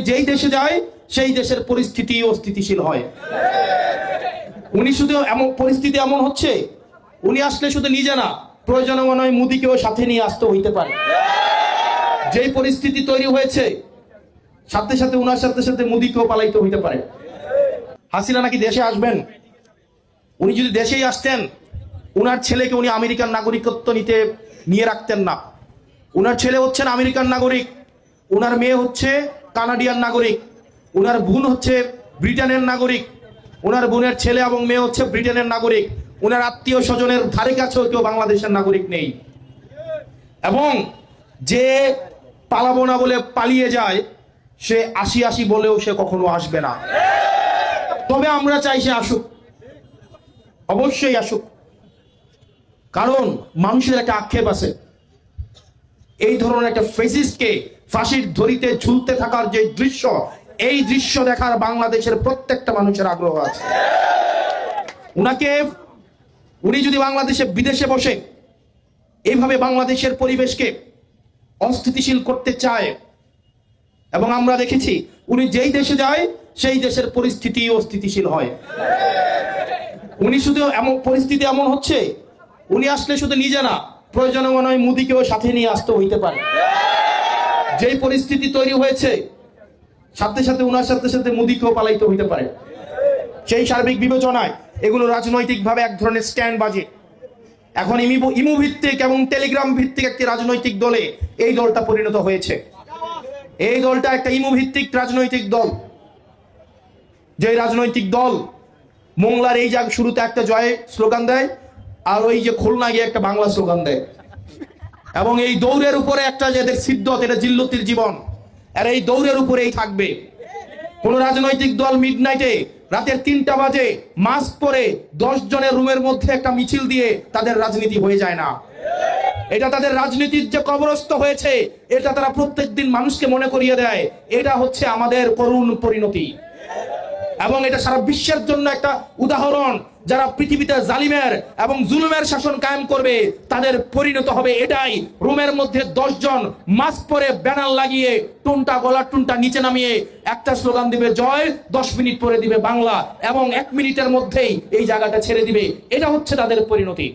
যেই দেশে যায় সেই দেশের পরিস্থিতি অস্থিতিশীল হয়। উনি শুধু এমন পরিস্থিতি এমন হচ্ছে, উনি আসলে শুধু নিজে না, প্রয়োজনে মনে হয় মোদিকেও সাথে নিয়ে আসতে হইতে পারে। যেই পরিস্থিতি তৈরি হয়েছে, সাথে সাথে উনার সাথে সাথে মোদিকেও পালাইতে হইতে পারে। হাসিনা নাকি দেশে আসবেন। উনি যদি দেশেই আসতেন, উনার ছেলেকে উনি আমেরিকান নাগরিকত্ব নিয়ে রাখতেন না। উনার ছেলে হচ্ছেন আমেরিকান নাগরিক, উনার মেয়ে হচ্ছে কানাডিয়ান নাগরিক, উনার বোন হচ্ছে ব্রিটেনের নাগরিক, উনার বোনের ছেলে এবং মেয়ে হচ্ছে ব্রিটেনের নাগরিক। উনার আত্মীয় স্বজনের ধারে কাছেও কেউ বাংলাদেশের নাগরিক নেই। এবং যে পালাবো না বলে পালিয়ে যায়, সে আসি বলেও সে কখনো আসবে না। তবে আমরা চাই সে আসুক, অবশ্যই আসুক। কারণ মানুষের একটা আক্ষেপ আছে, এই ধরনের একটা ফেসিস্টকে ফাঁসির দড়িতে ঝুলতে থাকার যে দৃশ্য, এই দৃশ্য দেখার বাংলাদেশের প্রত্যেকটা মানুষের আগ্রহ আছে। উনি যদি বাংলাদেশে বিদেশে বসে এইভাবে বাংলাদেশের পরিবেশকে অস্থিতিশীল করতে চায়, এবং আমরা দেখেছি উনি যেই দেশে যায় সেই দেশের পরিস্থিতি অস্থিতিশীল হয়। উনি শুধু এমন পরিস্থিতি এমন হচ্ছে, উনি আসলে শুধু নিজে না, প্রয়োজনে মনে হয় মোদিকেও সাথে নিয়ে আসতে হইতে পারে। যেই পরিস্থিতি তৈরি হয়েছে, সাথে সাথে উনার সাথে সাথে মোদিকেও পালাইতে হইতে পারে। সেই সার্বিক বিবেচনায় এগুলো রাজনৈতিকভাবে এক ধরনের স্ট্যান্ড বাজে। এখন ইমু ভিত্তিক এবং টেলিগ্রাম ভিত্তিক একটি রাজনৈতিক দলে এই দলটা পরিণত হয়েছে। এই দলটা একটা ইমু ভিত্তিক রাজনৈতিক দল, যে রাজনৈতিক দল মোংলার এই জায়গা শুরুতে একটা জয় স্লোগান দেয়, আর ওই যে খুলনা গিয়ে একটা বাংলা স্লোগান দেয়। এবং এই দৌড়ের উপরে একটা যে এদের সিদ্ধত, এটা জিল্লতির জীবন, আর এই দৌড়ের উপরেই থাকবে। কোন রাজনৈতিক দল মিডনাইটে রাতের 3টা বাজে মাস্ক পরে 10 জনের রুমের মধ্যে একটা মিছিল দিয়ে তাদের রাজনীতি হয়ে যায় না। এটা তাদের রাজনীতির যে কবরস্থ হয়েছে, এটা তারা প্রত্যেকদিন মানুষকে মনে করিয়ে দেয়, এটা হচ্ছে আমাদের করুণ পরিণতি। এবং এটা সারা বিশ্বের জন্য একটা উদাহরণ, যারা পৃথিবীতে জালিমের এবং জুলুমের শাসন কায়েম করবে তাদের পরিণত হবে এটাই। রুমের মধ্যে 10 জন মাস্ক পরে ব্যানার লাগিয়ে গলার টুনটা নিচে নামিয়ে একটা স্লোগান দিবে জয়, 10 মিনিট পরে দিবে বাংলা, এবং 1 মিনিটের মধ্যেই এই জায়গাটা ছেড়ে দিবে। এটা হচ্ছে তাদের পরিণতি।